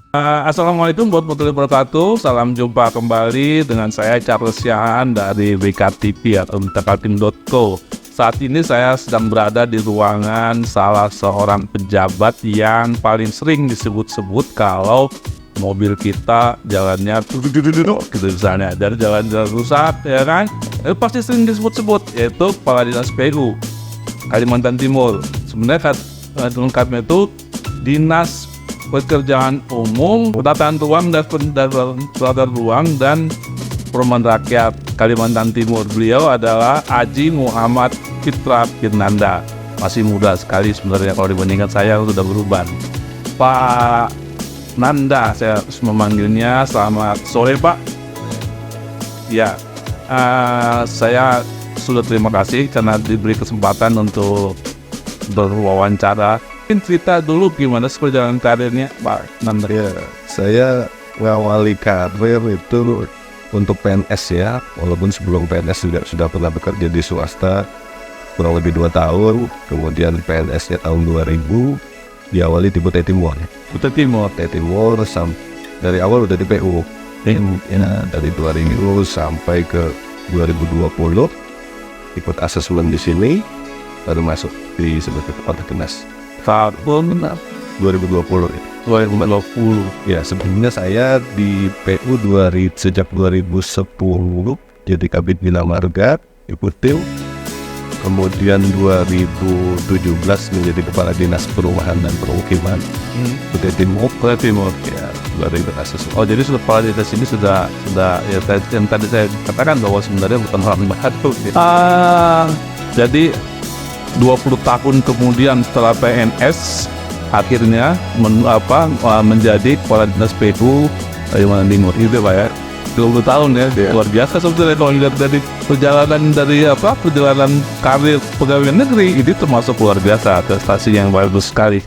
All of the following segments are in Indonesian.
Assalamualaikum warahmatullahi wabarakatuh. Salam jumpa kembali dengan saya Charles Siahaan dari WKTV atau Mitakaltim.co. Saat ini saya sedang berada di ruangan salah seorang pejabat yang paling sering disebut-sebut kalau mobil kita jalannya gitu misalnya, dari jalan-jalan rusak ya kan, pasti sering disebut-sebut, yaitu Kepala Dinas PU Kalimantan Timur. Sebenarnya lengkapnya itu Dinas Pekerjaan Umum, Penataan Ruang dan Penataan Ruang dan Perumahan Rakyat Kalimantan Timur. Beliau adalah Haji Muhammad Fitra Firnanda. Masih muda sekali sebenarnya kalau dibandingkan saya, sudah berubah. Pak Nanda, saya harus memanggilnya. Selamat sore Pak. Ya, saya sudah terima kasih karena diberi kesempatan untuk berwawancara. Mungkin cerita dulu gimana perjalanan karirnya Pak Nanda. Ya, saya mengawali karir itu untuk PNS ya, walaupun sebelum PNS juga sudah pernah bekerja di swasta kurang lebih 2 tahun, kemudian PNS-nya tahun 2000, diawali di Kutai Timur. Kutai Timur, Dari awal udah di PU, ya, dari 2000 sampai ke 2020 ikut asesmen di sini, baru masuk di sebagai kepala dinas. tahun 2020 ya. 2020. Ya, sebelumnya saya di PU sejak 2010 jadi Kabid Bina Marga, ikutin. Kemudian 2017 menjadi Kepala Dinas Perumahan dan Permukiman Kutai Timur. Ya, baru ikut asesmen. Oh, jadi sudah Kepala Dinas ini sudah ya, yang tadi saya katakan bahwa sebenarnya bukan orang baru. Jadi 20 tahun kemudian setelah PNS akhirnya menjadi Kepala Dinas PU Kalimantan Timur itu Pak ya. 20 tahun ya, luar biasa sebetulnya kalau lihat dari perjalanan karir pegawai negeri, ini termasuk luar biasa, prestasi yang bagus sekali.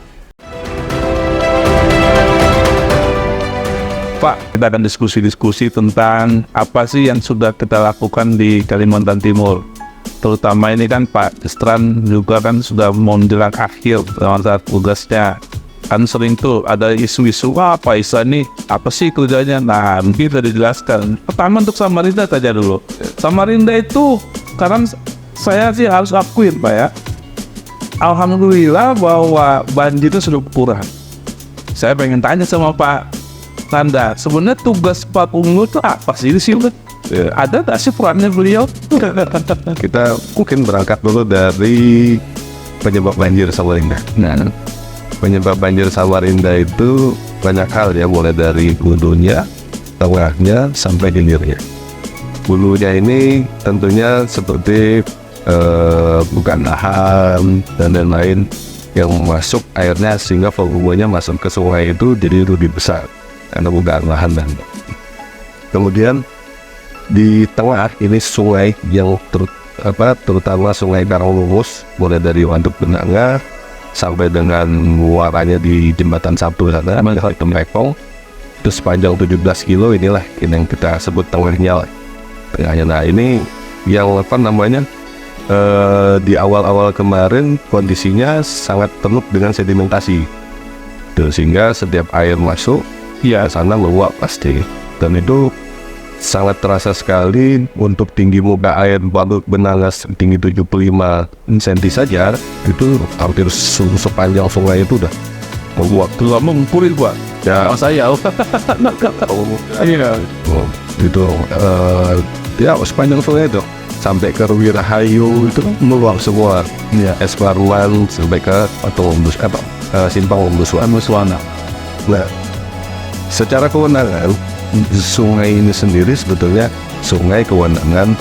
Pak, kita akan diskusi tentang apa sih yang sudah kita lakukan di Kalimantan Timur. Terutama ini kan Pak Istran juga kan sudah mau menjelang akhir saat tugasnya. Kan sering tuh ada isu-isu, Pak Istran ini apa sih kerjanya? Nah, mungkin sudah dijelaskan. Pertama untuk Samarinda saja dulu. Samarinda itu, karena saya sih harus akuin Pak ya, alhamdulillah bahwa banjirnya sudah kurang. Saya pengen tanya sama Pak Nanda, sebenarnya tugas Pak Ungu itu apa sih di sini? Ada nggak sih perannya beliau? Kita mungkin berangkat dulu dari penyebab banjir Samarinda. Nah, Penyebab banjir Samarinda itu banyak hal ya, mulai dari hulunya, tengahnya, sampai hilirnya. Hulunya ini tentunya seperti bukan lahan dan lain-lain yang masuk airnya sehingga volumenya masuk ke sungai itu jadi lebih besar karena bukan lahan. Dan kemudian di tengah ini sungai yang terutama sungai Karanglurus, mulai dari Waduk Benanga sampai dengan muaranya di Jembatan Sabtu sana, Tempekong, itu sepanjang 17 kilo inilah yang kita sebut tengahnya. Nah, ini yang di awal-awal kemarin kondisinya sangat penuh dengan sedimentasi, sehingga setiap air masuk ya sana meluap pasti, dan itu sangat terasa sekali. Untuk tinggi muka air Waduk Benanga tinggi 75 cm saja, itu hampir sepanjang sungai itu udah meluap. lama mengkurir Pak. Ya, Saya. Iya. itu ya sepanjang sungai itu sampai ke Wirahayu itu meluap semua. Iya. Esparman sampai ke Simpang Muswana. Nah, secara kewenangan sungai ini sendiri sebetulnya sungai kewenangan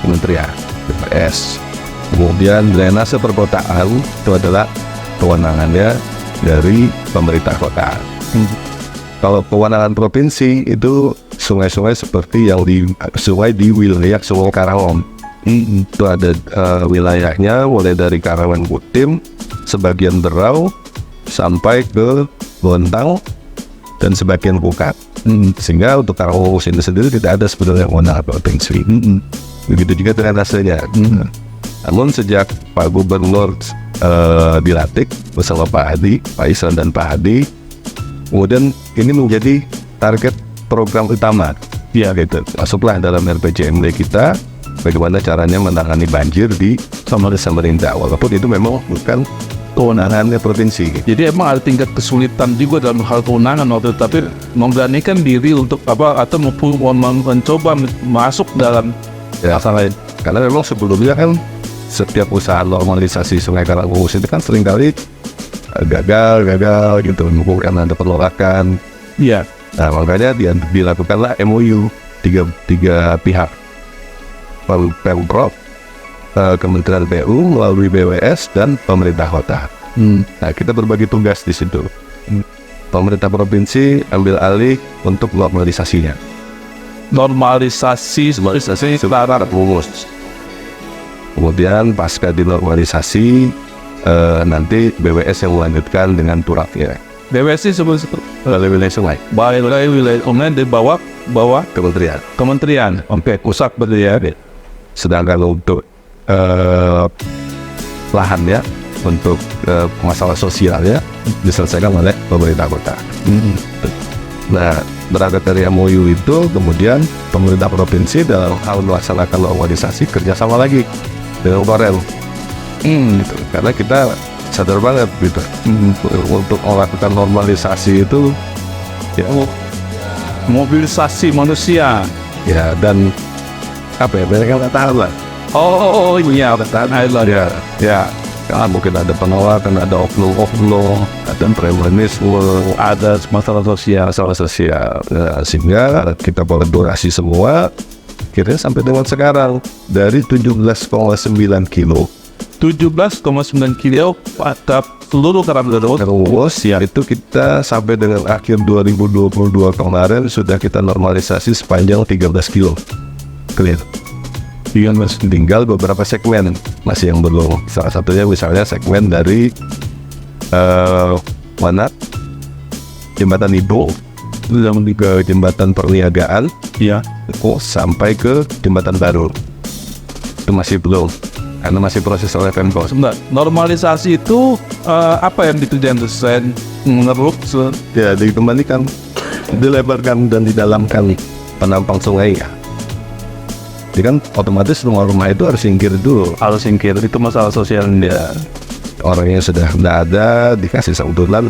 Kementerian BPS. Kemudian drainase perkotaan itu adalah kewenangannya dari pemerintah kota. Kalau kewenangan provinsi itu sungai-sungai seperti yang sungai di wilayah Sungai Karangon. Itu ada wilayahnya mulai dari Karangan Kutim, sebagian Berau sampai ke Bontang dan sebagian Pukat. Sehingga untuk Karanglurus ini sendiri tidak ada sebenarnya kewenangan provinsi. Begitu juga drainasenya. Namun sejak Pak Gubernur dilantik bersama Pak Hadi, Pak Isran dan Pak Hadi, Kemudian ini menjadi target program utama. Ya. Gitu. Masuklah dalam RPJMD kita bagaimana caranya menangani banjir di Samarinda. Walaupun itu memang bukan kewenangannya provinsi. Jadi emang ada tingkat kesulitan juga dalam hal kewenangan waktu itu, tapi memberanikan diri untuk atau mencoba masuk dalam masalah ini. Karena memang sebelumnya kan setiap usaha normalisasi Sungai Karangungus itu kan seringkali gagal gitu, mungkin ada penolakan. Iya. Nah makanya dilakukanlah MOU tiga pihak, Pemprov, Kementerian PU melalui BWS dan pemerintah kota. Nah kita berbagi tugas di situ. Pemerintah provinsi ambil alih untuk normalisasinya. Normalisasi secara rumus. Kemudian pasca dinormalisasi nanti BWS yang melanjutkan dengan turapnya. BWS sebelum Wilayah sungai. wilayah sungai di bawah kementerian. Oke, pusat berarti ya. Sedangkan untuk lahannya, untuk masalah sosialnya diselesaikan oleh pemerintah kota. Nah, berangkat dari MOU itu, kemudian pemerintah provinsi dalam hal melaksanakan normalisasi kerjasama lagi dengan Korel. Gitu. Karena kita sadar banget gitu, untuk melakukan normalisasi itu ya Mobilisasi manusia. ya dan apa ya, mereka nggak tahu lah. Oh iya, betul. Ya, kan mungkin ada penolakan, ada oknum-oknum, ada premanisme, Ada masalah sosial. Ya, sehingga kita kolaborasi semua, akhirnya sampai dengan sekarang dari 17,9 kilo 17,9 kilo pada seluruh Karangungus ya, itu kita sampai dengan akhir 2022 kemarin sudah kita normalisasi sepanjang 13 kilo clear. Tinggal beberapa segmen masih yang belum. Salah satunya misalnya segmen dari Jembatan Ibu ke Jembatan Perniagaan, ya. sampai ke Jembatan Baru. Itu masih belum, karena masih proses oleh Pemkot. Sebentar, normalisasi itu apa yang dikerjakan desain mengeruk? Ya, dikembalikan, dilebarkan dan didalamkan penampang sungai ya. Jadi kan otomatis rumah-rumah itu harus singkir dulu. Harus singkir, itu masalah sosial dia. Orang yang sudah tidak ada dikasih santunan.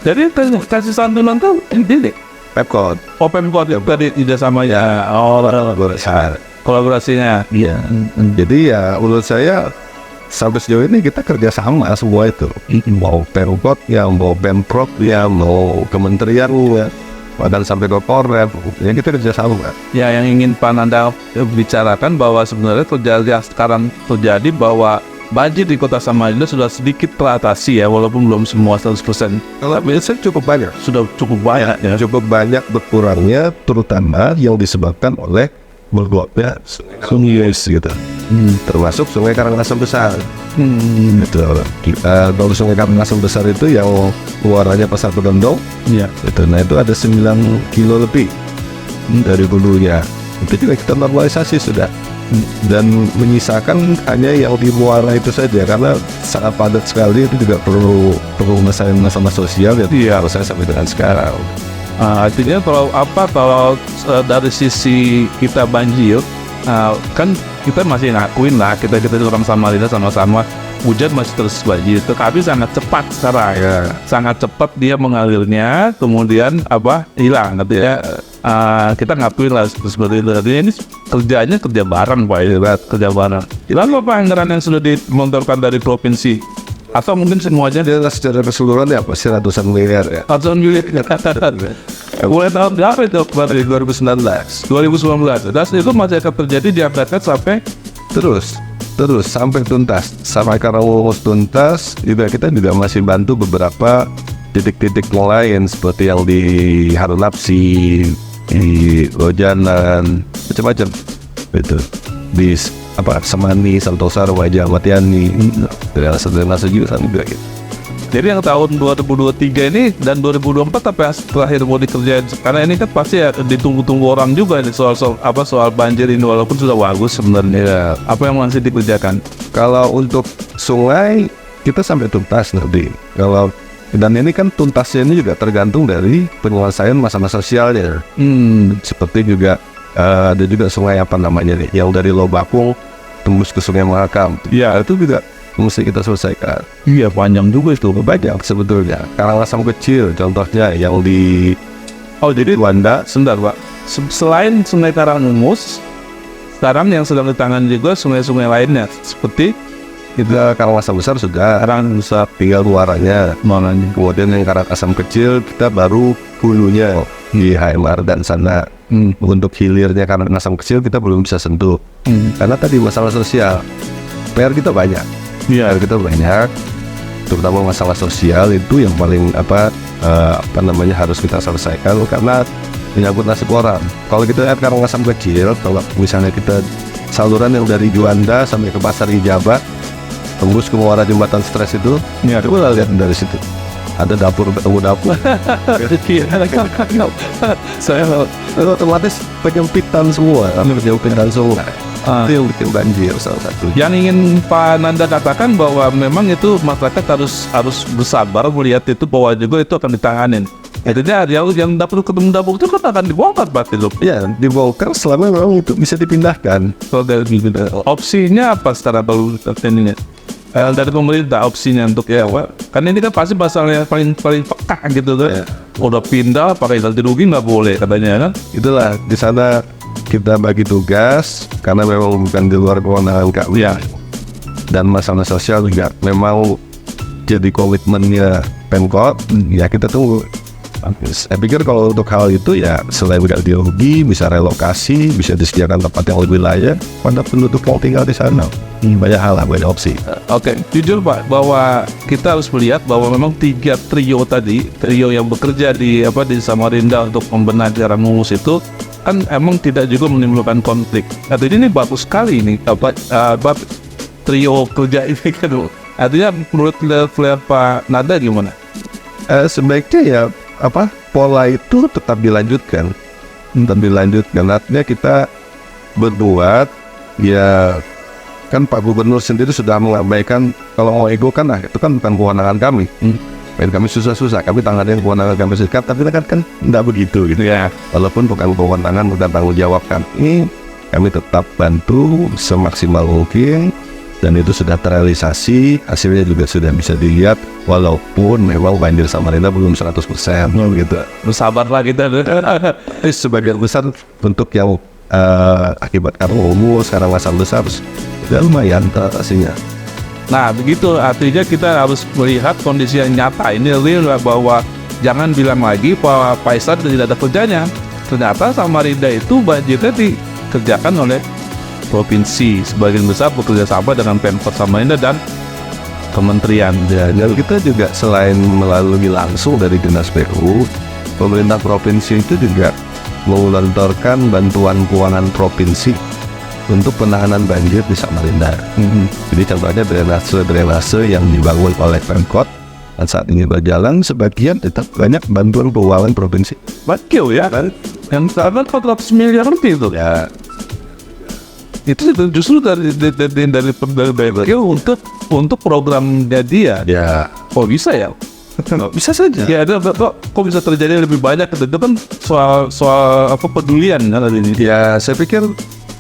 Jadi kasih santunan tuh ini Pemkot. Pemkot tadi tidak sama ya. Kolaborasinya. Iya. Jadi ya menurut saya sampai sejauh ini kita kerjasama semua itu. Mau Pemkot ya, mau Pemprov ya, mau kementerian ya, bahkan sampai ke Korem, ya kita kerjasama. Ya, yang ingin Pak Nanda bicarakan bahwa sebenarnya sekarang terjadi bahwa banjir di Kota Samarinda sudah sedikit teratasi ya, walaupun belum semua 100%. Kalau biasanya cukup banyak. Sudah cukup banyak ya. Cukup banyak berkurangnya, terutama yang disebabkan oleh meluapnya sungai gitu. Termasuk Sungai Karangasem Besar. Gitu. Kalau Sungai Karangasem Besar itu yang muaranya Pasar Pedondong, ya. Gitu. Nah itu ada 9 kilo lebih dari hulunya. Itu juga kita normalisasi sudah. Dan menyisakan hanya yang di muara itu saja, karena sangat padat sekali. Itu juga perlu masalah sosial ya. Iya. Kalau saya sampai dengan sekarang. Artinya kalau dari sisi kita banjir, kan kita masih ngakuin lah, kita orang Samarinda sama-sama hujan masih terus banjir, tetapi sangat cepat sekarang ya. Sangat cepat dia mengalirnya, kemudian hilang gitu ya. Kita ngakuin lah seperti itu. Artinya ini kerja bareng Pak, kerja bareng. Lalu apa anggaran yang sudah dimontorkan dari provinsi? Atau mungkin semuanya Dia secara keseluruhan ya pasti ratusan miliar ya. ratusan miliar. Mulai tahun berapa itu? 2019. 2019. Dan itu masih akan terjadi diangkatkan sampai Terus sampai tuntas, sampai Karangungus tuntas. Juga kita juga masih bantu beberapa titik-titik lain seperti yang di Harunapsi, di Lojanan, macam-macam. Itu di Semani, Santosa, Wajah, Matiani, dan juga gitu. jadi yang tahun 2023 ini dan 2024 apa yang terakhir mau dikerjain? Karena ini kan pasti ya ditunggu-tunggu orang juga nih soal banjir ini, walaupun sudah bagus sebenarnya. Apa yang masih dikerjakan? Kalau untuk sungai kita sampai tuntas nanti. Kalau Dan ini kan tuntasnya ini juga tergantung dari penyelesaian masalah sosialnya. Seperti juga ada juga sungai apa namanya nih, yang dari Lobakung tembus ke Sungai Mahakam. Ya, Itu juga mesti kita selesaikan. iya panjang juga itu. Banyak sebetulnya. Karangasem kecil contohnya yang di Oh jadi Juanda. sebentar Pak, selain Sungai Karangumus, sekarang yang sedang ditangani juga sungai-sungai lainnya seperti Kita Karangasem besar sudah, Karangasem tinggal muaranya. Mananya. Kemudian yang Karangasem kecil kita baru hulunya di HMR dan sana. Untuk hilirnya Karangasem kecil kita belum bisa sentuh. Karena tadi masalah sosial, PR kita banyak. Iya. PR kita banyak, terutama masalah sosial itu yang paling apa namanya harus kita selesaikan karena menyangkut nasib orang. Kalau kita lihat Karangasem kecil, kalau misalnya kita saluran yang dari Juanda sampai ke Pasar Ijabah tembus ke muara jembatan Stres itu, Iya. coba lihat dari situ. Ada dapur ketemu dapur. Saya Itu otomatis penyempitan semua, penyempitan semua. Itu yang bikin banjir salah satu. yang ingin Pak Nanda katakan bahwa memang itu masyarakat harus bersabar melihat itu bahwa juga itu akan ditanganin. Artinya yang dapur ketemu dapur itu kan akan dibongkar berarti loh. Ya, dibongkar selama memang itu bisa dipindahkan. Kalau dari opsinya apa secara baru ini? Dari pemerintah opsinya untuk kan ini kan pasti masalahnya paling peka gitu kan. Udah pindah pakai ganti rugi nggak boleh katanya kan. Itulah di sana kita bagi tugas karena memang bukan di luar kewenangan kami. Dan masalah sosial juga memang jadi komitmennya Pemkot. Ya kita tunggu. Saya pikir kalau untuk hal itu ya selain ganti rugi, bisa relokasi, bisa disediakan tempat yang lebih layak pada penduduk yang tinggal di sana. Banyak hal lah, banyak opsi. Oke, jujur Pak, bahwa kita harus melihat bahwa memang 3 trio yang bekerja di Samarinda untuk membenahi Karangumus itu kan emang tidak juga menimbulkan konflik. Artinya ini bagus sekali ini trio kerja ini kan. Artinya menurut level Pak Nanda gimana? Sebaiknya ya pola itu tetap dilanjutkan. Artinya kita berbuat ya. Kan Pak Gubernur sendiri sudah mengabaikan kalau mau ego kan itu kan bukan kewenangan kami. Kami susah-susah, kami tangannya kewenangan kami serikat, tapi kan tidak begitu gitu ya. Walaupun bukan kewenangan, bukan tanggung jawab kami tetap bantu semaksimal mungkin dan itu sudah terrealisasi, hasilnya juga sudah bisa dilihat walaupun memang banjir Samarinda belum 100% gitu. Bersabarlah kita. Sebagian besar untuk yang akibat Karangumus, Karangasem besar sudah lumayan teratasinya. Nah begitu, artinya kita harus melihat kondisi yang nyata ini real bahwa jangan bilang lagi bahwa Paisar tidak ada kerjanya. Ternyata Samarinda itu banjirnya dikerjakan oleh provinsi, sebagian besar bekerja sama dengan Pemkot Samarinda dan kementerian. Dan kita juga selain melalui langsung dari Dinas PU, pemerintah provinsi itu juga menggelontorkan bantuan keuangan provinsi untuk penanganan banjir di Samarinda. Jadi contohnya drainase yang dibangun oleh Pemkot dan saat ini berjalan, sebagian tetap banyak bantuan keuangan provinsi. Bakil ya kan? Yang sekarang 400 miliar lebih itu. Ya, Itu justru dari Bakil untuk programnya dia. ya Kok bisa ya? bisa saja. Ya ada kok bisa terjadi lebih banyak itu kan soal pedulian kan hari ini. Ya, saya pikir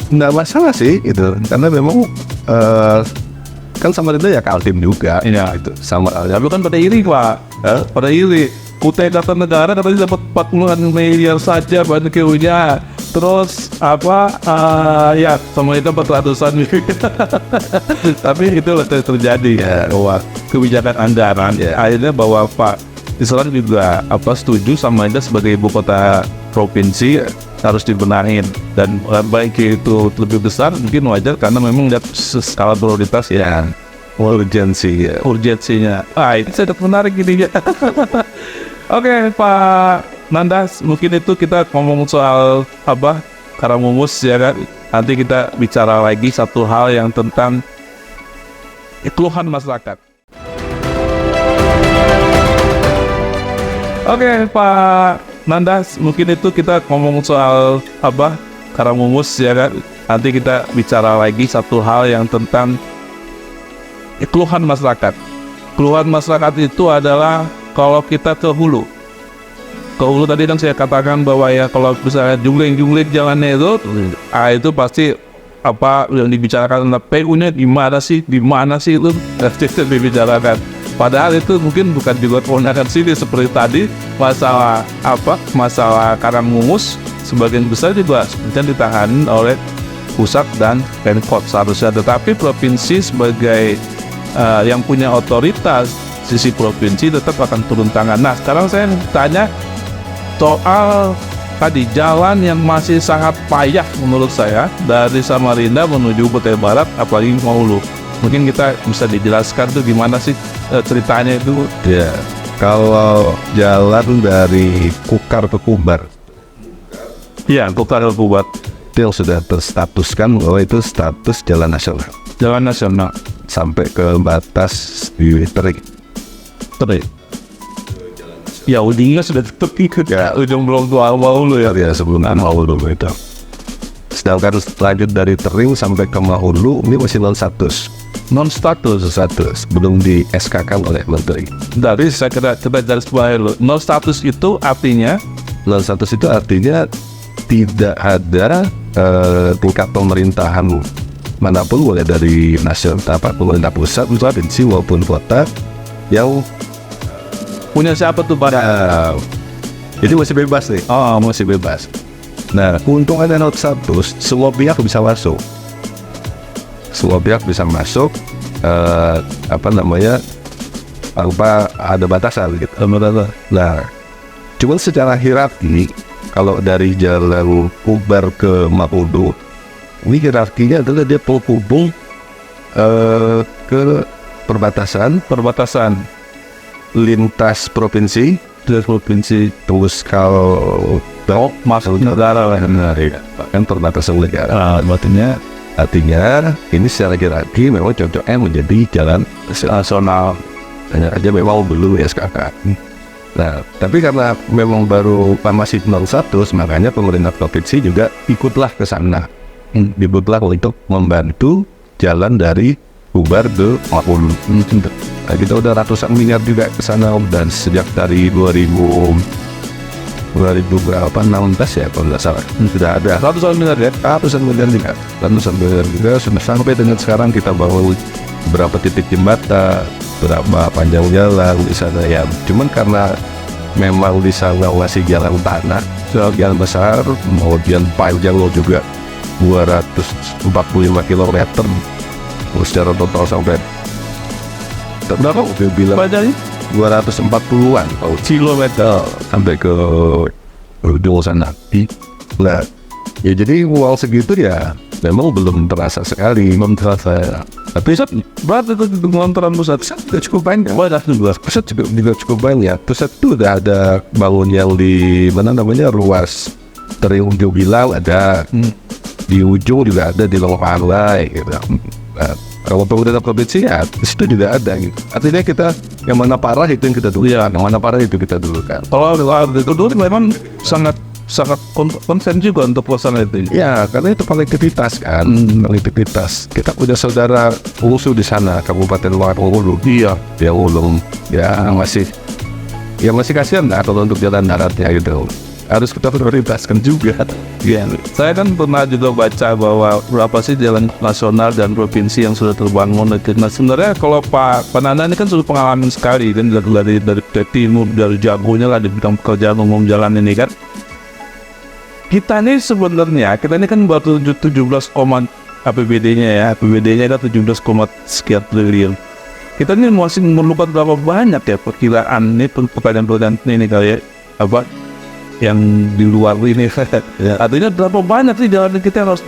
nggak masalah sih itu, karena memang kan Samarinda ya Kaltim juga. Iya itu. Sama Tapi kan pada iri Pak. Pada iri. Kutai Kartanegara katanya dapat 40 miliar saja BNKU-nya. Terus ya Samarinda 400-an. Tapi itu terjadi bahwa kebijakan anggaran akhirnya bahwa Pak Isran juga setuju Samarinda sebagai ibu kota provinsi harus dibenahin, dan baik itu lebih besar mungkin wajar karena memang lihat skala prioritas urgensinya. Itu saya menarik ini ya. Oke Pak Nanda, mungkin itu kita ngomong soal Karangumus ya kan. Nanti kita bicara lagi satu hal yang tentang keluhan masyarakat. Oke Pak Nanda, mungkin itu kita ngomong soal Karangumus ya kan. Nanti kita bicara lagi satu hal yang tentang keluhan masyarakat. Keluhan masyarakat itu adalah Kalau kita ke hulu tadi kan saya katakan bahwa ya kalau misalnya jungling jalannya itu pasti apa yang dibicarakan tentang PU-nya di mana sih itu dibicarakan. Padahal itu mungkin bukan juga kewenangan sini seperti tadi masalah Karangmungus sebagian besar juga sebenarnya ditangani oleh pusat dan Pemkot seharusnya, tetapi provinsi sebagai yang punya otoritas sisi provinsi tetap akan turun tangan. Nah sekarang saya tanya soal tadi jalan yang masih sangat payah menurut saya dari Samarinda menuju Kutai Barat apalagi mau Hulu. Mungkin kita bisa dijelaskan tuh gimana sih ceritanya itu? Ya, kalau jalan dari Kukar ke Kumbar, ya Kukar ke Kumbar itu yang sudah terstatuskan bahwa itu status jalan nasional. Jalan nasional sampai ke batas di Terik. Ya ujungnya sudah terikut ya, ujung belum tua Hulu ya. Ya sebelum Hulu itu. Sedangkan lanjut dari Tering sampai ke Mahulu ini masih non status, belum di SK-kan oleh Menteri. Dari saya kira coba dari sebuah non status itu artinya tidak ada tingkat pemerintahan manapun, mulai dari nasional, pemerintah pusat, provinsi maupun kota yang punya siapa tuh Pak? Jadi masih bebas nih. Oh, masih bebas. Nah, keuntungannya non status, semua pihak bisa masuk. Tanpa ada batasan gitu. Nah, cuman secara hierarki, kalau dari jalan Kumbar ke Mahulu, ini hierarkinya adalah dia penghubung ke perbatasan lintas provinsi, terus kalau masuk negara bahkan perbatasan negara. Artinya ini secara hierarki memang cocoknya menjadi jalan nasional. Hanya aja memang belum SKK. Nah, tapi karena memang baru masih non status, makanya pemerintah provinsi juga ikutlah ke sana. Dibuatlah untuk membantu jalan dari Kumbar ke Mahulu. Nah, kita udah ratusan miliar juga ke sana, dan sejak dari 2016 ya kalau nggak salah sudah ada ratusan miliar juga sudah sampai dengan sekarang. Kita bangun berapa titik jembatan, berapa panjang jalan di sana ya. Cuman karena memang di sana masih jalan tanah, jalan besar, kemudian panjangnya juga 245 km, secara total sampai berapa? Dia bilang 240-an kilometer sampai ke ujung sana. Nah, ya jadi uang segitu ya memang belum terasa sekali, Tapi berarti itu pengontrolan pusat juga cukup banyak. Pusat juga cukup banyak. Pusat itu udah ada bangun yang di mana namanya ruas Tering ujung Bilang ada, di ujung juga ada di Longpalai gitu. Nah, kalau pemerintah provinsi ya di situ juga ada gitu. Artinya kita yang mana parah itu yang kita dulu, yang mana parah itu kita dulu kan. Kalau dulu memang sangat konsen juga untuk pelaksanaan itu. Ya, karena itu kolektivitas kan, kolektivitas. Kita punya saudara Ulusu di sana, Kabupaten Mahulu. Iya, yang ulung, ya masih kasihan lah kalau untuk jalan daratnya gitu. Harus kita prioritaskan juga. Iya. Saya kan pernah juga baca bahwa berapa sih jalan nasional dan provinsi yang sudah terbangun. Nah sebenarnya kalau Pak Nana ini kan sudah pengalaman sekali kan dari timur, dari jagonya lah di bidang pekerjaan umum jalan ini kan. Kita ini kan baru 17, APBD-nya ya, APBD-nya ada 17, sekian triliun. Kita ini masih memerlukan berapa banyak ya perkiraan ini pekerjaan ini kali ya, apa yang di luar ini. Artinya berapa banyak sih jalan kita harus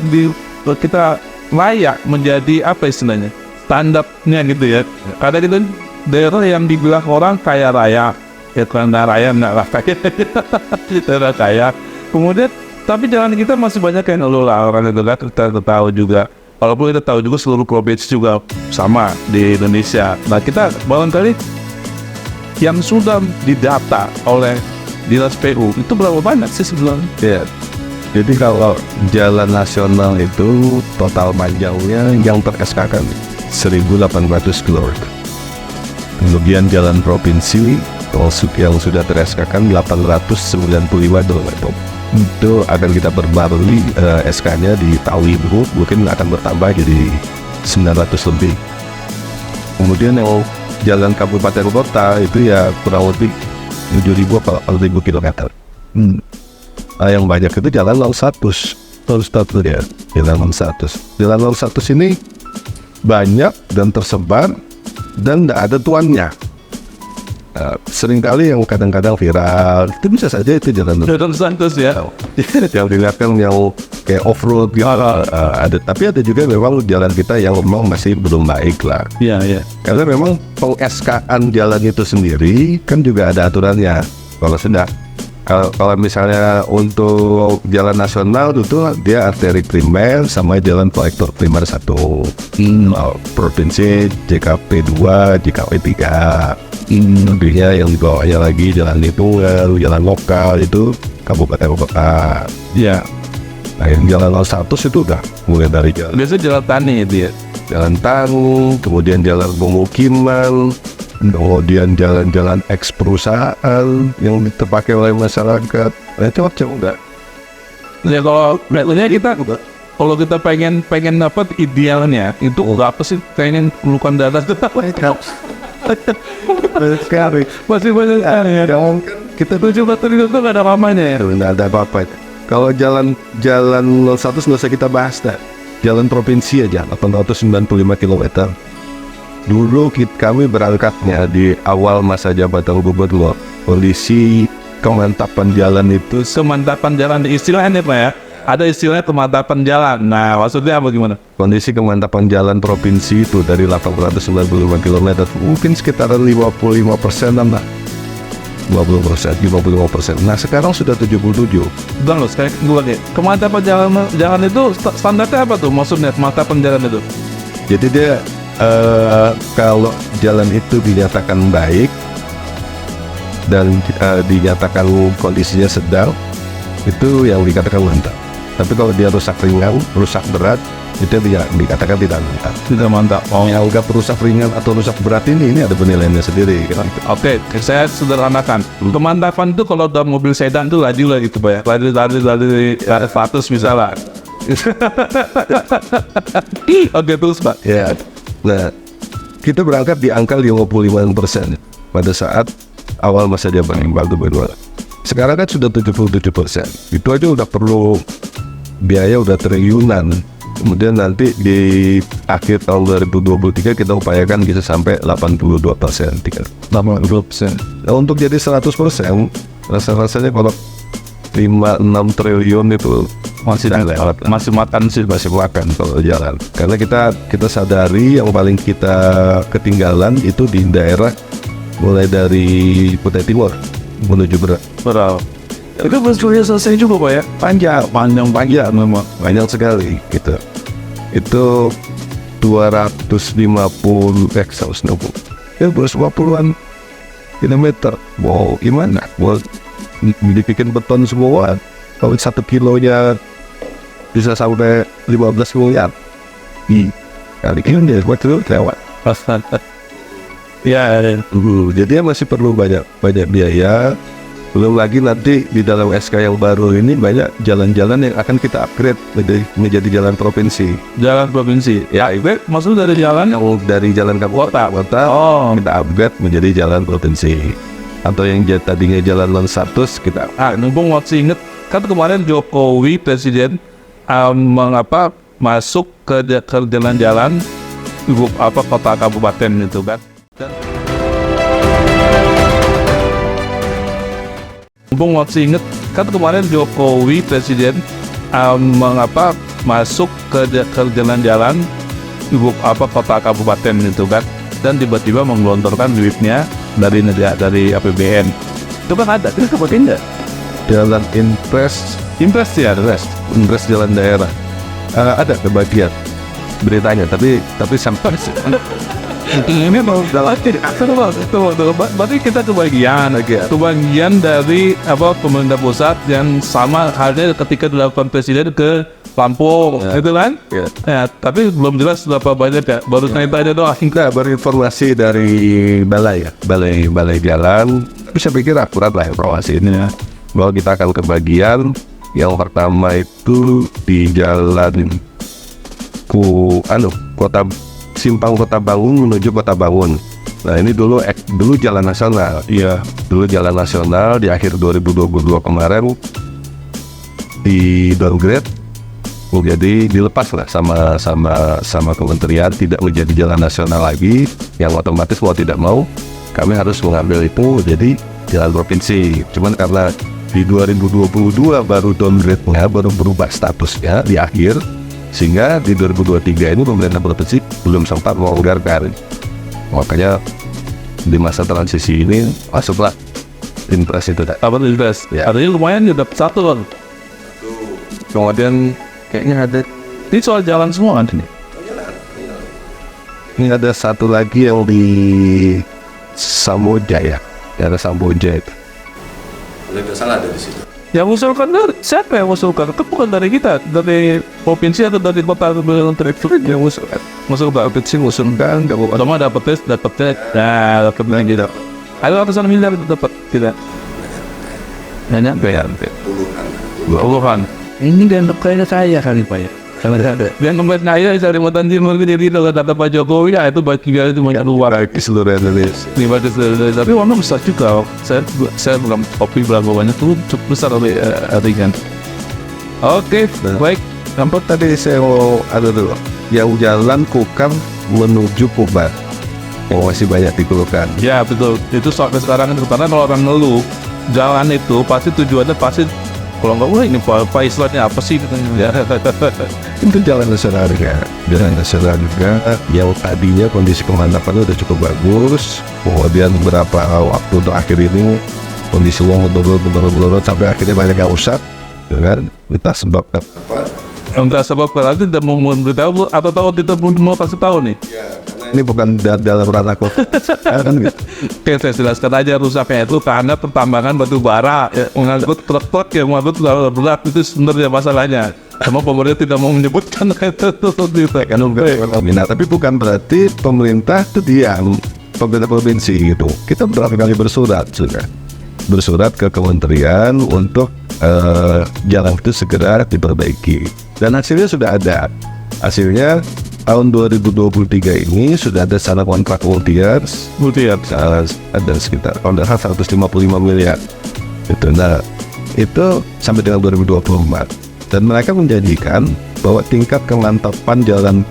kita layak menjadi apa istilahnya standarnya gitu ya. Karena itu daerah yang dibilang orang kaya raya, ya karena raya nggak lah daerah kaya. Kemudian tapi jalan kita masih banyak yang ngelola orang itu kan, kita tahu juga. Walaupun kita tahu juga seluruh provinsi juga sama di Indonesia. Nah kita barangkali yang sudah didata oleh Dinas PU itu berapa banyak sih sebenarnya? Ya, jadi kalau jalan nasional itu total panjangnya yang ter-SK kan 1.800 km. Kemudian jalan provinsi yang sudah ter-SK-kan 895 km. Itu akan kita perbarui SK-nya di tahun ini, mungkin akan bertambah jadi 900 lebih. Kemudian yang jalan kabupaten kota itu ya kurang lebih 7.000 atau 8.000 km. Yang banyak itu jalan long status ya, jalan long status. Jalan long status ini banyak dan tersebar dan tidak ada tuannya. Seringkali yang kadang-kadang viral itu bisa saja itu jalan status ya. yang dilihat kan yang kayak off-road gitu, ada, tapi ada juga memang jalan kita yang memang masih belum baik lah. Iya. Karena memang peng-SK-an jalan itu sendiri kan juga ada aturannya. Kalau misalnya untuk jalan nasional itu dia arteri primer sama jalan kolektor primer 1. Provinsi JKP 2, JKP 3. Lebihnya yang di bawahnya lagi jalan lingkungan, jalan lokal itu kabupaten kota. Iya. Nah yang jalan 100 itu udah mulai dari jalan. Biasanya jalan tani itu ya. Jalan tani, kemudian jalan pemukiman, kemudian jalan-jalan eks perusahaan yang terpakai oleh masyarakat. Macam-macam enggak. Ya kalau kita pengen apa idealnya itu apa sih, pengen pelukan darah Sekali. masih banyak ya. Kita tujuh betul itu nggak ada lamanya ya. Nggak ada apa-apa. Kalau jalan 100 nggak usah kita bahas dah. Jalan provinsi aja 895 km. Dulu kami berangkatnya di awal masa jabatan gubernur, kondisi kemantapan jalan itu Kemantapan jalan istilahnya Pak ya. Ada istilahnya kemantapan jalan. Nah, maksudnya apa gimana? kondisi kemantapan jalan provinsi itu dari 895 km mungkin sekitar 55%-an lah. 55%. Nah sekarang sudah 77. Bang loh, sekarang gue lihat kemantapan jalan itu standarnya apa tuh? Maksudnya kemantapan jalan itu? Jadi dia kalau jalan itu dinyatakan baik dan dinyatakan kondisinya sedang, itu yang dikatakan mantap. Tapi kalau dia rusak ringan, rusak berat, itu dikatakan tidak mantap. Tidak mantap. Oh. Yang anggap rusak ringan atau rusak berat ini ada penilaiannya sendiri. Oke, saya sederhanakan. Kemantapan itu kalau dalam mobil sedan itu laju lah gitu Pak ya. Laju 100 misalnya. Oke, terus Pak. Ya. Nah, kita berangkat di angka 55% pada saat awal masa jabatan gubernur. Sekarang kan sudah 77%. Itu aja udah perlu biaya udah triliunan. Kemudian nanti di akhir tahun 2023 kita upayakan bisa sampai 82%. 82%. Nah, untuk jadi 100%, rasanya kalau 5-6 triliun itu masih makan kalau jalan. Karena kita sadari yang paling kita ketinggalan itu di daerah mulai dari Kutai Timur menuju Berat. Itu sebetulnya selesai juga Pak ya? Panjang memang, panjang sekali gitu. Itu 150 ya 150-an kilometer. Wow, gimana? Mau dibikin beton semua. Kalau 1 kilonya bisa sampai 15 miliar. Kali ini dia buat dulu lewat. Ya. Jadi masih perlu banyak biaya. Belum lagi nanti di dalam SK yang baru ini banyak jalan-jalan yang akan kita upgrade menjadi jalan provinsi. Jalan provinsi. Ya, itu maksudnya dari jalan yang dari jalan kota kita upgrade menjadi jalan provinsi. Atau yang tadinya jalan non status kita. Numpung masih inget kan kemarin Jokowi presiden masuk ke jalan-jalan kota kabupaten itu kan. Numpung masih inget kan kemarin Jokowi presiden masuk ke jalan-jalan kota kabupaten itu kan, dan tiba-tiba menggelontorkan duitnya dari APBN. Itu kan ada, itu kemudian jalan impres jalan daerah ada kebagian beritanya, tapi sampai Ini mau berarti kita kebagian dari pemerintah pusat yang sama halnya ketika dilakukan presiden ke Lampung, gitu kan? Ya, tapi belum jelas berapa banyak ya. Baru naik aja doang. Kita berinformasi dari balai jalan. Tapi saya pikir akurat lah informasi ini ya. Bahwa kita akan kebagian yang pertama itu di jalan Simpang Kota Bangun menuju Kota Bangun. Nah ini dulu jalan nasional. Iya, dulu jalan nasional di akhir 2022 kemarin di downgrade. Jadi dilepas lah sama kementerian, tidak menjadi jalan nasional lagi. Yang otomatis mau tidak mau kami harus mengambil itu jadi jalan provinsi. Cuman karena di 2022 baru downgrade-nya, baru berubah statusnya di akhir, sehingga di 2023 ini pemerintah provinsi belum sempat menganggarkan. Makanya di masa transisi ini masuklah impres itu. Impres? Ya. Artinya lumayan ya, dapat satu kan. Kemudian kayaknya ada. Ini soal jalan semua kan ini? Ini ada satu lagi yang di Samboja ya. Ada Samboja itu. Kalau tidak salah ada di situ. Yang usulkan dari siapa yang usulkan? Itu bukan dari kita, dari provinsi atau dari kota atau dari yang usulkan. Provinsi usulkan, cuma dapat tes, nah dapat lagi dapat. Ada ratusan miliar itu dapat tidak? Banyak puluhan. Ini dianggap kayaknya saya kali Pak ya. Yang kemarin kaya dari Kalimantan Timur jadi kalau kata Pak Jokowi ya itu bagian itu banyak luar di seluruh Indonesia. Tapi warna besar juga. Saya belum kopi berapa banyak tuh cukup besar artinya. Oke, baik. Nampak tadi saya mau ada dulu. Yang jalan Kukar menuju Pubat. Oh, masih banyak dikeluhkan. Ya betul. Itu sampai sekarang itu karena kalau orang ngeluh jalan itu pasti tujuannya pasti kalau nggak, wah ini Pak istilahnya apa sih? Itu jalan nasional juga. Yang tadinya kondisi kemantapan udah cukup bagus. Kemudian beberapa waktu terakhir ini kondisi uang menurun sampai akhirnya banyak yang rusak. Dengan entah sebab apa? Entah sebab berarti tidak mau memberitahu atau tahu tidak mau kasih tahu nih? Ini bukan dalam ranah kota. Kan gitu. Oke, saya jelaskan aja rusaknya itu karena pertambangan batu bara mengangkut truk yang mengangkut berat itu sebenarnya masalahnya. Sama pemerintah tidak mau menyebutkan itu. Tapi bukan berarti pemerintah itu diam, pemerintah provinsi gitu. Kita berapa kali bersurat ke kementerian untuk jalan itu segera diperbaiki. Dan hasilnya sudah ada. Hasilnya tahun 2023 ini sudah ada sana kontrak multi-year ada sekitar 155 miliar itu. Nah itu sampai dengan 2024 dan mereka menjanjikan bahwa tingkat kemantapan jalan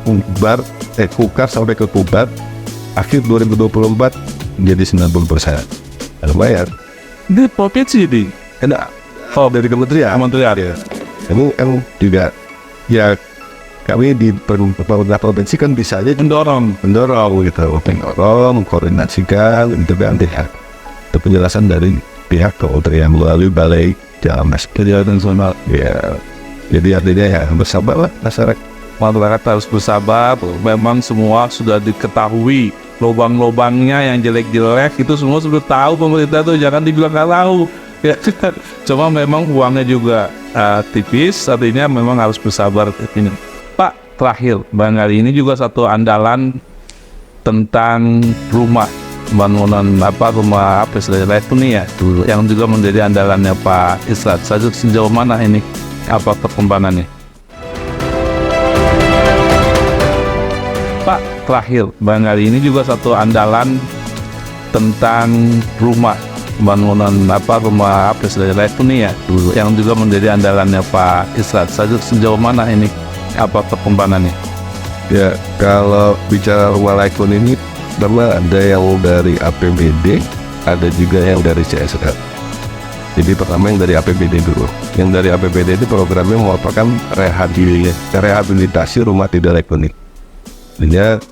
Kukar sampai ke Pubat akhir 2024 menjadi 90%. Lumayan. Ini provinsi ini? Enak. Dari kementerian ya. Ini juga ya. Kami di pemerintah provinsi kan bisa aja mendorong gitu, mengkoordinasikan itu penjelasan dari pihak kementerian melalui balai jalan nasional. Ya, jadi artinya ya bersabar lah masyarakat. Masyarakat harus bersabar. Memang semua sudah diketahui lubang-lubangnya yang jelek-jelek itu semua sudah tahu pemerintah tuh, jangan dibilang nggak tahu. Ya, cuma memang uangnya juga tipis, artinya memang harus bersabar ini. Pak, terakhir, barangkali ini juga satu andalan tentang bangunan rumah istilahnya itu nih ya, yang juga menjadi andalannya Pak Israt. Sejauh mana ini apa perkembangannya? Pak, terakhir, barangkali ini juga satu andalan tentang bangunan rumah istilahnya itu nih ya, yang juga menjadi andalannya Pak Israt. Sejauh mana ini apa perkembangannya? Ya, kalau bicara rumah layak ini pertama ada yang dari APBD, ada juga yang dari CSR. Jadi pertama yang dari APBD dulu. Yang dari APBD itu programnya merupakan rehabilitasi rumah tidak layak huni. Artinya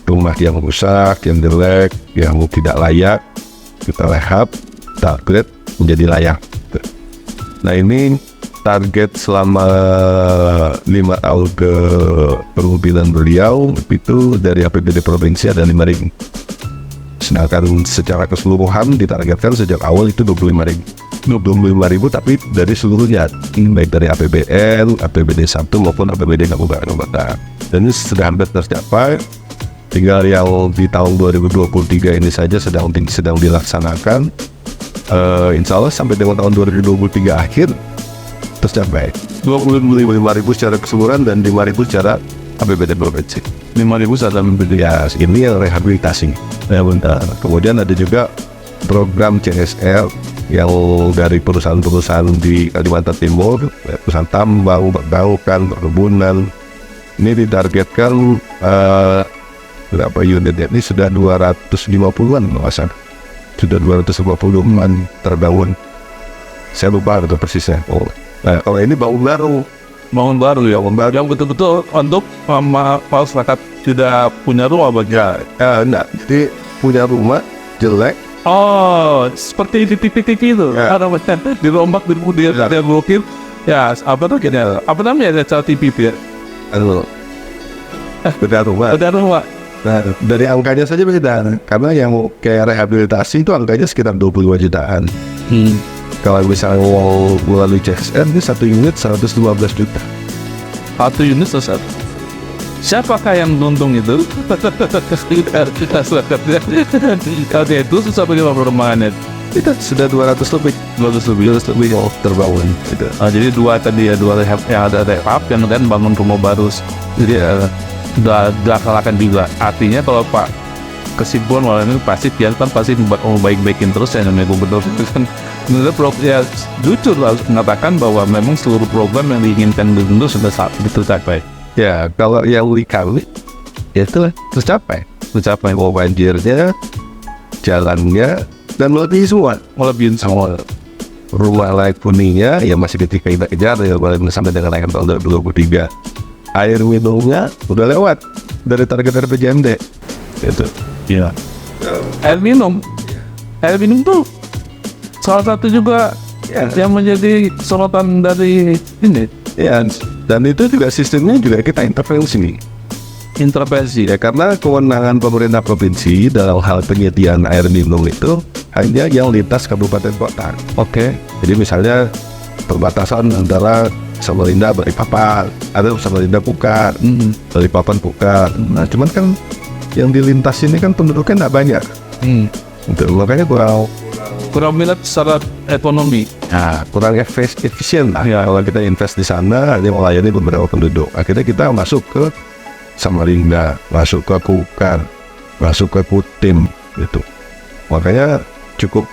rumah yang rusak, yang jelek, yang tidak layak, kita rehab, kita upgrade menjadi layak. Nah ini target selama 5 tahun ke kepemimpinan beliau itu dari APBD provinsi ada 5.000. Sedangkan secara keseluruhan ditargetkan sejak awal itu 25.000 tapi dari seluruhnya, baik dari APBN, APBD 1 maupun APBD kabupaten kota. Dan ini sudah hampir tercapai. Tinggal yang di tahun 2023 ini saja sedang dilaksanakan. Insya Allah sampai dengan tahun 2023 akhir tercapai 25.000 secara keseluruhan dan 5.000 secara APBD provinsi. 5.000 secara APBD. Ya, ini yang rehabilitasi. Ya, bentar. Kemudian ada juga program CSR yang dari perusahaan-perusahaan di Kalimantan Timur, perusahaan tambang, pertambangan, perkebunan. Ini ditargetkan berapa unit ya? Ini sudah 250-an kawasan. Sudah 250-an terbangun. Saya lupa itu persisnya. Nah, kalau ini bangun baru ya, Yang betul-betul untuk masyarakat sudah punya rumah bagian. Enggak, jadi punya rumah jelek. Oh, seperti di TV itu. Ya. Ada macam dirombak, dia blokir. Ya, apa namanya cara TV ya? Beda rumah. Ada rumah. Nah, dari angkanya saja beda. Karena yang kayak rehabilitasi itu angkanya sekitar 22 jutaan. Kalau misalnya melalui CSR ini 1 unit 112 juta. 1 unit selesai. Siapakah yang untung itu? Kalau itu susah bagi perumahannya. Itu sudah 200 lebih yang terbangun. Gitu. Jadi dua rehab yang ada rehab yang dan bangun rumah baru. Jadi udah dilaksanakan juga. Artinya kalau Pak kesimpulan malah ini pasti dia kan pasti baik-baikin terus ya namanya gubernur itu kan. Ya jujur harus mengatakan bahwa memang seluruh program yang diinginkan gubernur sudah tercapai. Ya, kalau yang kami ya itu tercapai mau banjirnya, jalannya, dan melebihi semua. Rumah layak huninya ya masih ketika kita kejar ya sampai dengan akhir tahun 2023. Air minumnya udah lewat dari target RPJMD. Gitu. Iya. Air minum tuh salah satu juga yang menjadi sorotan dari ini. Ya, dan itu juga sistemnya juga kita intervensi ya, karena kewenangan pemerintah provinsi dalam hal penyediaan air minum itu hanya yang lintas kabupaten kota. Oke. Jadi misalnya perbatasan antara Samarinda Balikpapan, ada Samarinda Pukat, Balikpapan Pukat. Nah, cuman kan yang dilintas ini kan penduduknya nggak banyak. Untuk makanya kurang minat secara ekonomi. Nah, kurang efisien lah. Ya. Kalau kita invest di sana, dia melayani beberapa penduduk. Akhirnya kita masuk ke Samarinda, masuk ke Pukat, masuk ke Kutim, gitu. Makanya cukup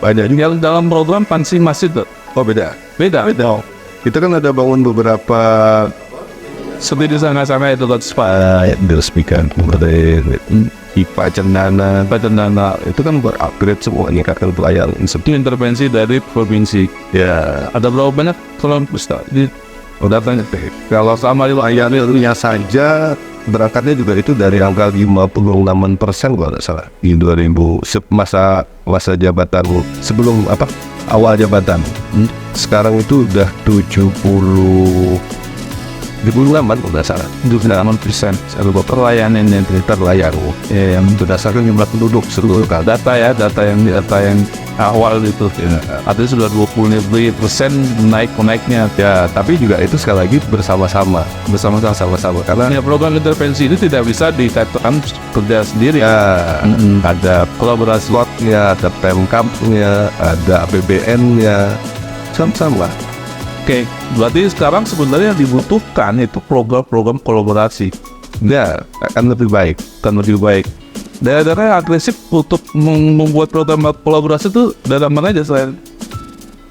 banyak juga. Yang dalam program Pansi Masjid tuh. Oh, beda. Kita kan ada bangun beberapa seperti di sana itu kan diresmikan kemarin. IPA Cendana itu kan berupgrade semua, meningkatkan pelayanan. itu intervensi dari provinsi. Ya, Ada berapa banyak kalau di datanya kalau sama pelayanannya saja berangkatnya juga itu dari angka 58% kalau tidak salah di 2000 masa jabatan sebelum awal jabatan. Sekarang itu udah 78 kalau tidak salah. 28% pelayanan yang terlayar yang berdasarkan jumlah penduduk seluruh data yang awal itu artinya sudah 20% naiknya ya, tapi juga itu sekali lagi bersama-sama karena ya, program intervensi ini tidak bisa dikatakan kerja sendiri ya. Ada kolaborasi slotnya, ada Pemkapnya, ada APBN-nya sama-sama. Oke, berarti sekarang sebenarnya yang dibutuhkan itu program-program kolaborasi. Ya, akan lebih baik. Daerah-daerah yang agresif untuk membuat program kolaborasi itu daerah mana aja selain?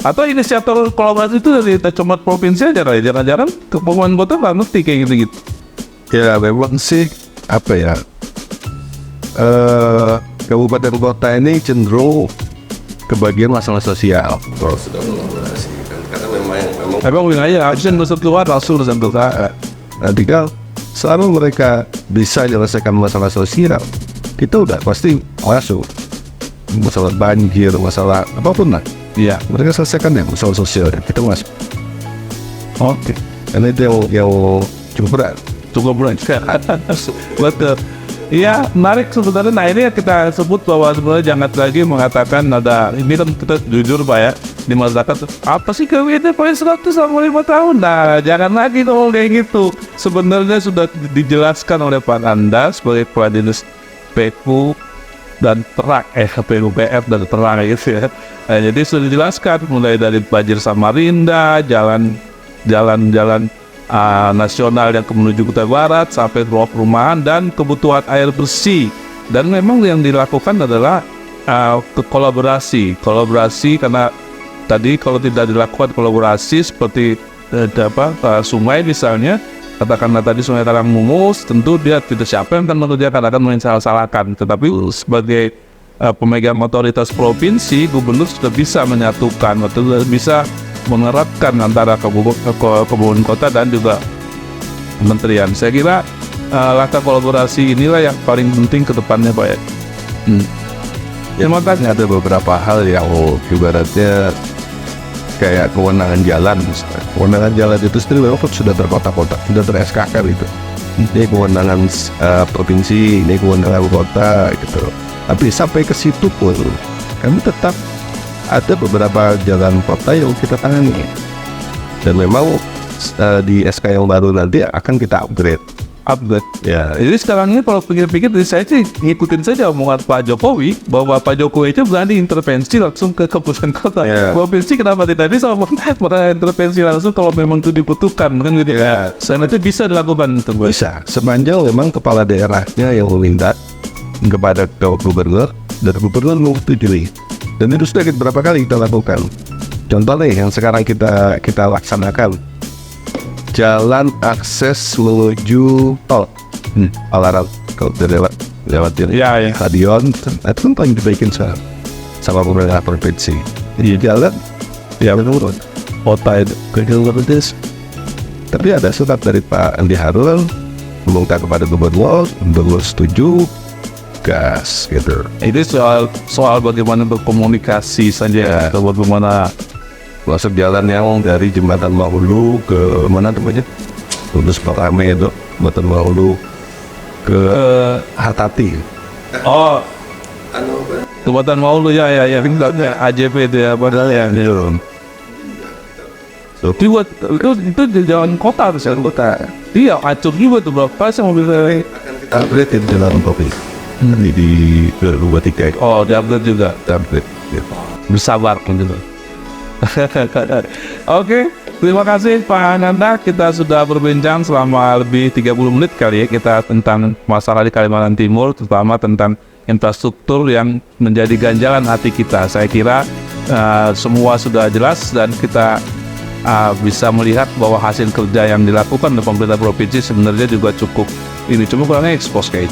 Atau inisiator kolaborasi itu dari cuma provinsi aja kali? Jangan-jangan kepemimpinan kota nggak ngerti kayak gitu-gitu. Ya, memang sih kabupaten kota ini cenderung kebagian masalah sosial. Sudah kolaborasi. Karena Emang wilayah harusnya nggak keluar langsung sentuhan. Nanti kan selama mereka bisa menyelesaikan masalah sosial, kita udah pasti masuk. Masalah banjir, masalah apapun lah. Iya. Mereka selesaikan ya masalah sosial, kita masuk. Oke. Karena itu yang cukup berat. Cukup berat. Betul. Iya, menarik sebenarnya. Nah, ini kita sebut bahwa sebenarnya jangan lagi mengatakan ada, ini kan kita jujur Pak ya, di masyarakat, apa sih KWT poin 100 sama 5 tahun? Nah, jangan lagi ngomong kayak gitu. Sebenarnya sudah dijelaskan oleh Pak Nanda sebagai kepala dinas PU dan terang, PUPR dan terang gitu ya. Nah, jadi sudah dijelaskan mulai dari banjir Samarinda, jalan nasional yang menuju Kutai Barat sampai perumahan dan kebutuhan air bersih. Dan memang yang dilakukan adalah kolaborasi karena tadi kalau tidak dilakukan kolaborasi seperti sungai misalnya, katakanlah tadi Sungai Tarangmungus, tentu dia tidak siapa yang akan mengerjakan, akan mensalah-salahkan. Tetapi sebagai pemegang otoritas provinsi, gubernur sudah bisa menyatukan atau bisa menerapkan antara kabupaten kota dan juga kementerian. Saya kira langkah kolaborasi inilah yang paling penting ke depannya Pak ya. Terima kasih. Ada beberapa hal yang ibaratnya kayak kewenangan jalan misalnya. Kewenangan jalan itu sendiri memang sudah terkotak-kotak, sudah ter-SKK gitu. Ini kewenangan provinsi, ini kewenangan kota gitu. Tapi sampai ke situ pun kami tetap ada beberapa jalan kota yang kita tangani, dan memang di SK yang baru nanti akan kita upgrade ya. Jadi sekarang ini kalau pikir-pikir, saya sih ngikutin saja omongan Pak Jokowi bahwa Pak Jokowi itu berani intervensi langsung ke kabupaten kota. Provinsi kenapa tidak bisa intervensi langsung kalau memang itu dibutuhkan kan gitu ya. Saya itu bisa dilakukan itu bisa sepanjang memang kepala daerahnya yang meminta kepada gubernur dan gubernur menyetujui. Dan itu sudah beberapa kali kita lakukan. Contoh nih yang sekarang kita laksanakan, jalan akses menuju tol Palaran, kalau lewatin stadion, itu kan paling dibaikin sama pemerintah provinsi. Jadi jalan ya menurun kota itu kegelutis. Tapi ada surat dari Pak Andi Harun meminta kepada gubernur setuju, gas gitu. Itu soal bagaimana berkomunikasi saja, atau bagaimana masuk jalan yang dari Jembatan Mahulu ke mana namanya, Lurus Perame itu, Jembatan Mahulu ke Hatati. Oh, Jembatan Mahulu ya, AJP itu ya, padahal ya. Itu di jalan kota tuh, jalan kota. Iya, acur juga tuh berapa sih mobilnya? Upgrade itu jalan topik. Di 23. Oh, di upgrade juga. Upgrade. Bersabar gitu. Oke, terima kasih Pak Nanda. Kita sudah berbincang selama lebih 30 menit kali ya, kita tentang masalah di Kalimantan Timur, terutama tentang infrastruktur yang menjadi ganjalan hati kita. Saya kira semua sudah jelas dan kita bisa melihat bahwa hasil kerja yang dilakukan oleh pemerintah provinsi sebenarnya juga cukup ini, cuma kurangnya ekspos kayak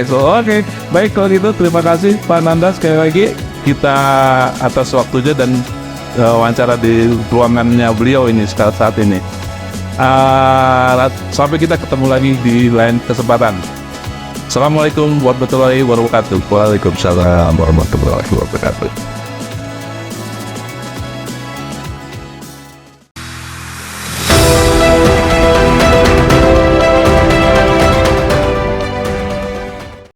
Oke, baik kalau gitu terima kasih Pak Nanda sekali lagi kita atas waktunya dan wawancara di ruangannya beliau ini saat ini. Sampai kita ketemu lagi di lain kesempatan. Assalamualaikum warahmatullahi wabarakatuh. Waalaikumsalam warahmatullahi wabarakatuh.